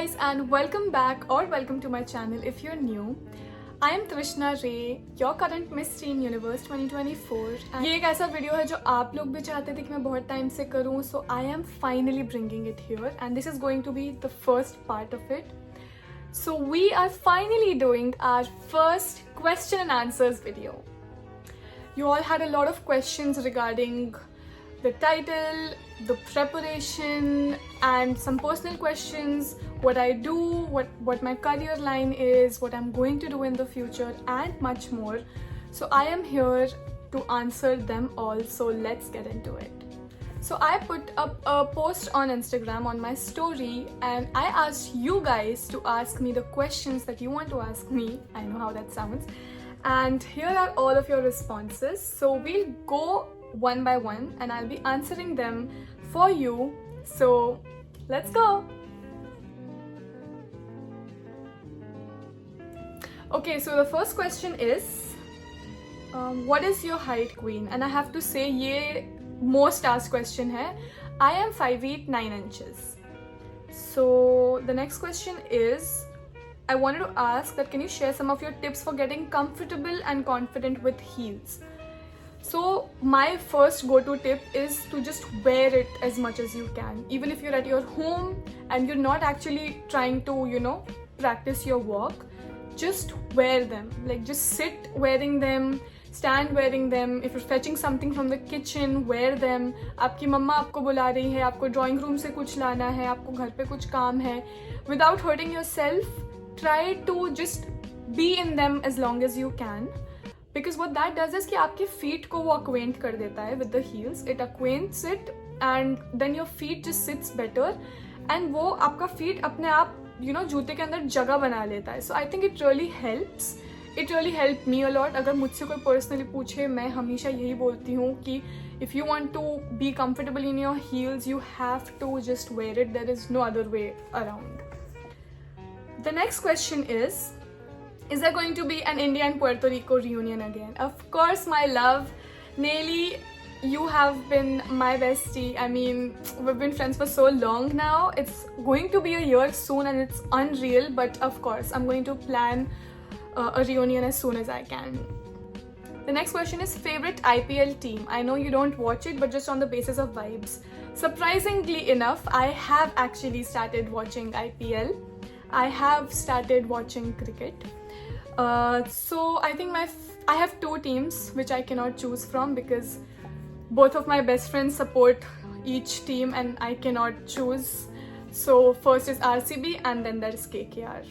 guys and welcome back or welcome to my channel if you're new. I am Trishna Ray, your current Miss Teen Universe 2024. ये एक ऐसा video है जो आप लोग भी चाहते थे कि मैं बहुत टाइम से करूँ, so I am finally bringing it here and this is going to be the first part of it. So we are finally doing our first question and answers video. You all had a lot of questions regarding the title, the preparation, and some personal questions, what I do, what my career line is, what I'm going to do in the future, and much more. So I am here to answer them all, so let's get into it. So I put up a post on Instagram on my story and I asked you guys to ask me the questions that you want to ask me. I know how that sounds. And here are all of your responses. So we'll go one by one and I'll be answering them for you. So let's go. Okay, so the first question is what is your height, queen? And I have to say ye most asked question hai. I am 5 feet 9 inches. So the next question is, I wanted to ask that can you share some of your tips for getting comfortable and confident with heels? So my first go-to tip is to just wear it as much as you can. Even if you're at your home and you're not actually trying to, practice your walk, just wear them. Like just sit wearing them, stand wearing them. If you're fetching something from the kitchen, wear them. आपकी मम्मा आपको बुला रही है, आपको drawing room से कुछ लाना है, आपको घर पे कुछ काम है. Without hurting yourself, try to just be in them as long as you can. Because what that does is कि आपके feet को वो acquaint कर देता है with the heels. It acquaints it and then your feet just sits better. And वो आपका feet अपने आप जूते के अंदर जगह बना लेता है. So I think it really helps. It really helped me a lot. अगर मुझसे कोई personally पूछे, मैं हमेशा यही बोलती हूँ कि if you want to be comfortable in your heels, you have to just wear it. There is no other way around. The next question is there going to be an India and Puerto Rico reunion again? Of course, my love. Nelly, you have been my bestie. I mean, we've been friends for so long now. It's going to be a year soon and it's unreal. But of course, I'm going to plan a reunion as soon as I can. The next question is favorite IPL team. I know you don't watch it, but just on the basis of vibes. Surprisingly enough, I have actually started watching IPL. I have started watching cricket. So I think I have two teams which I cannot choose from because both of my best friends support each team and I cannot choose. So first is RCB and then there's KKR.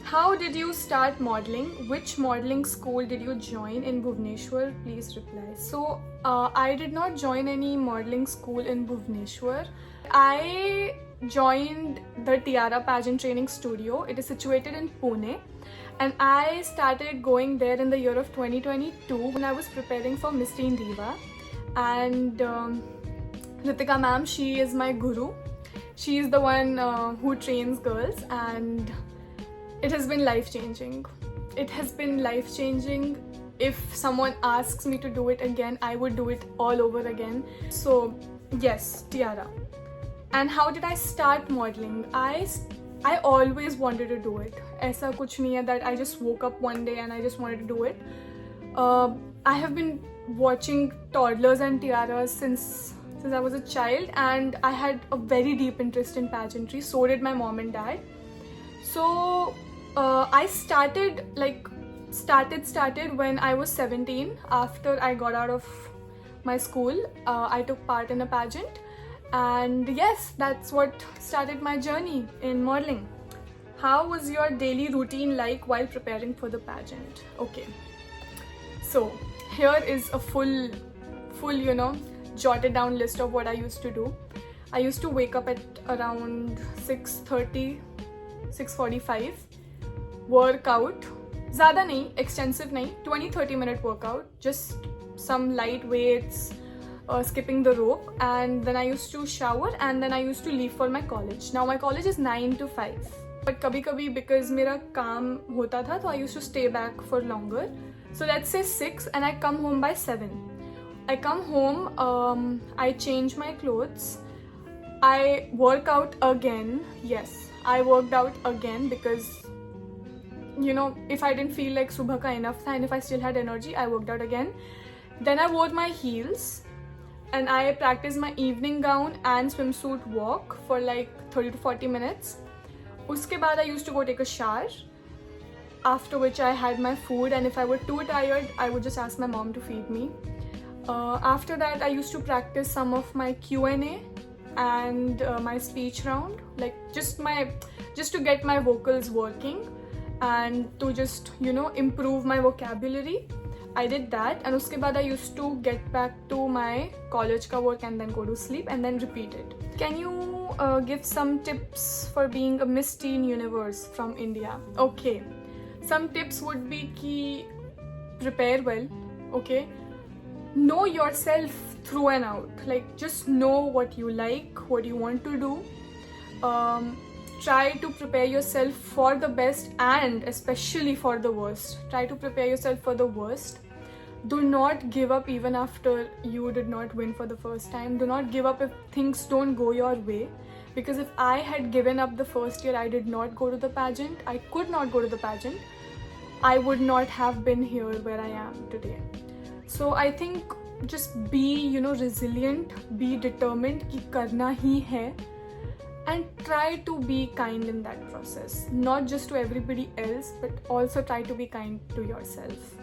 How did you start modeling? Which modeling school did you join in Bhubaneswar? Please reply. So I did not join any modeling school in Bhubaneswar. I joined the Tiara Pageant Training Studio. It is situated in Pune. And I started going there in the year of 2022 when I was preparing for Miss Teen Diva. And Ritika ma'am, she is my guru. She is the one who trains girls and it has been life-changing. It has been life-changing. If someone asks me to do it again, I would do it all over again. So yes, Tiara. And how did I start modeling? I always wanted to do it. ऐसा कुछ नहीं है that I just woke up one day and I just wanted to do it. I have been watching toddlers and tiaras since I was a child and I had a very deep interest in pageantry. So did my mom and dad. So I started when I was 17. After I got out of my school, I took part in a pageant. And yes, that's what started my journey in modeling. How was your daily routine like while preparing for the pageant? Okay, so here is a full jotted down list of what I used to do. I used to wake up at around 6:30, 6:45, work out. ज़्यादा नहीं, extensive नहीं, 20-30 minute workout, just some light weights, skipping the rope, and then I used to shower and then I used to leave for my college. Now my college is 9 to 5. But कभी-कभी because मेरा काम होता था, so I used to stay back for longer. So let's say 6 and I come home by 7. I come home, I change my clothes, I work out again. Yes, I worked out again because, you know, if I didn't feel like subah ka enough tha and if I still had energy, I worked out again. Then I wore my heels and I practiced my evening gown and swimsuit walk for like 30 to 40 minutes. Uske baad I used to go take a shower, after which I had my food, and if I were too tired, I would just ask my mom to feed me. After that, I used to practice some of my Q&A and my speech round, like just to get my vocals working and to just, you know, improve my vocabulary. I did that, and uske baad I used to get back to my college ka work and then go to sleep and then repeat it. Can you give some tips for being a Miss Teen Universe from India? Okay, some tips would be ki prepare well, okay? Know yourself through and out. Like, just know what you like, what you want to do. Try to prepare yourself for the best and especially for the worst. Try to prepare yourself for the worst. Do not give up even after you did not win for the first time. Do not give up if things don't go your way. Because if I had given up the first year, I did not go to the pageant. I could not go to the pageant. I would not have been here where I am today. So I think just be, you know, resilient, be determined ki karna hi hai, and try to be kind in that process. Not just to everybody else, but also try to be kind to yourself.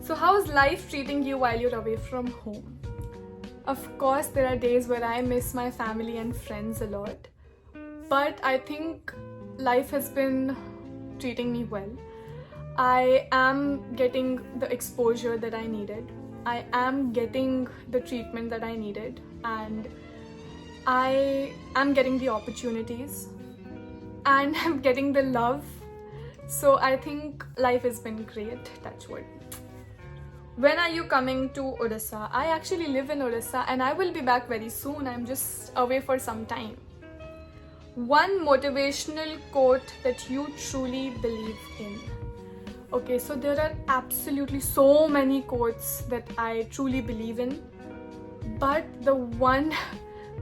So how is life treating you while you're away from home? Of course, there are days where I miss my family and friends a lot. But I think life has been treating me well. I am getting the exposure that I needed. I am getting the treatment that I needed, and I am getting the opportunities, and I'm getting the love. So I think life has been great, touch wood. When are you coming to Odisha? I actually live in Odisha and I will be back very soon. I'm just away for some time. One motivational quote that you truly believe in. Okay, so there are absolutely so many quotes that I truly believe in, but the one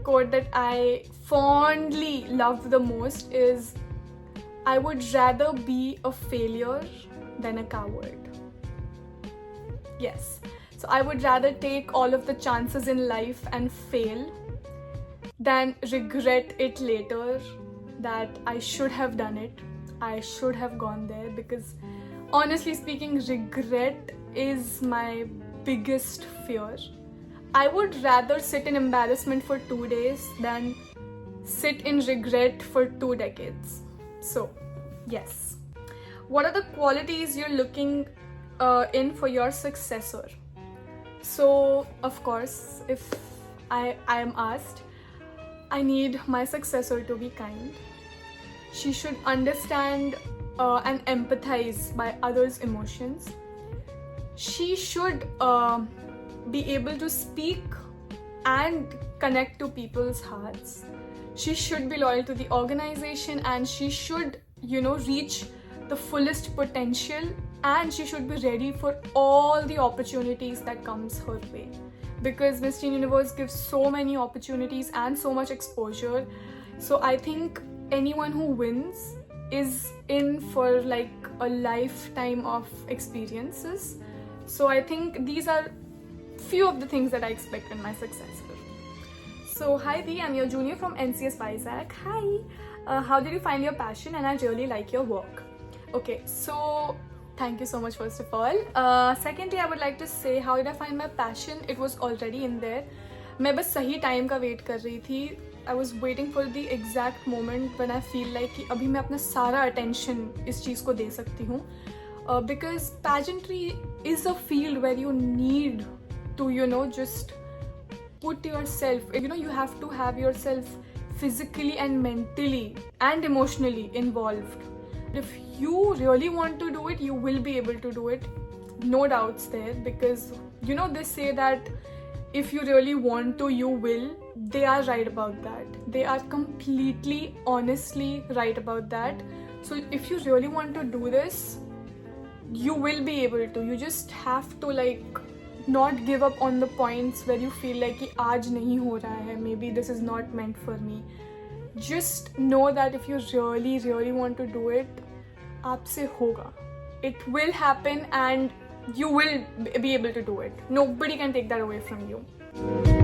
quote that I fondly love the most is, I would rather be a failure than a coward. Yes, so I would rather take all of the chances in life and fail than regret it later that I should have done it, I should have gone there, because honestly speaking, regret is my biggest fear. I would rather sit in embarrassment for 2 days than sit in regret for 2 decades. So, yes. What are the qualities you're looking in for your successor? So, of course, if I am asked, I need my successor to be kind. She should understand and empathize by others' emotions. She should be able to speak and connect to people's hearts. She should be loyal to the organization, and she should, you know, reach the fullest potential, and she should be ready for all the opportunities that comes her way. Because Miss Teen Universe gives so many opportunities and so much exposure. So I think anyone who wins is in for like a lifetime of experiences. So I think these are few of the things that I expect in my successor. So hi Dee, I'm your junior from NCS Vizag. Hi, how did you find your passion? And I really like your work. Okay, so thank you so much first of all. Secondly, I would like to say, how did I find my passion? It was already in there. मैं बस सही time का wait कर रही थी. I was waiting for the exact moment when I feel like कि अभी मैं अपना सारा attention इस चीज़ को दे सकती हूँ. Because pageantry is a field where you need to, you know, just put yourself, you know, you have to have yourself physically and mentally and emotionally involved. If you really want to do it, you will be able to do it. No doubts there, because, you know, they say that if you really want to, you will. They are right about that. They are completely, honestly right about that. So if you really want to do this, you will be able to. You just have to like not give up on the points where you feel like कि आज नहीं हो रहा है, maybe this is not meant for me. just know that if you really want to do it, आपसे होगा. It will happen and you will be able to do it. Nobody can take that away from you.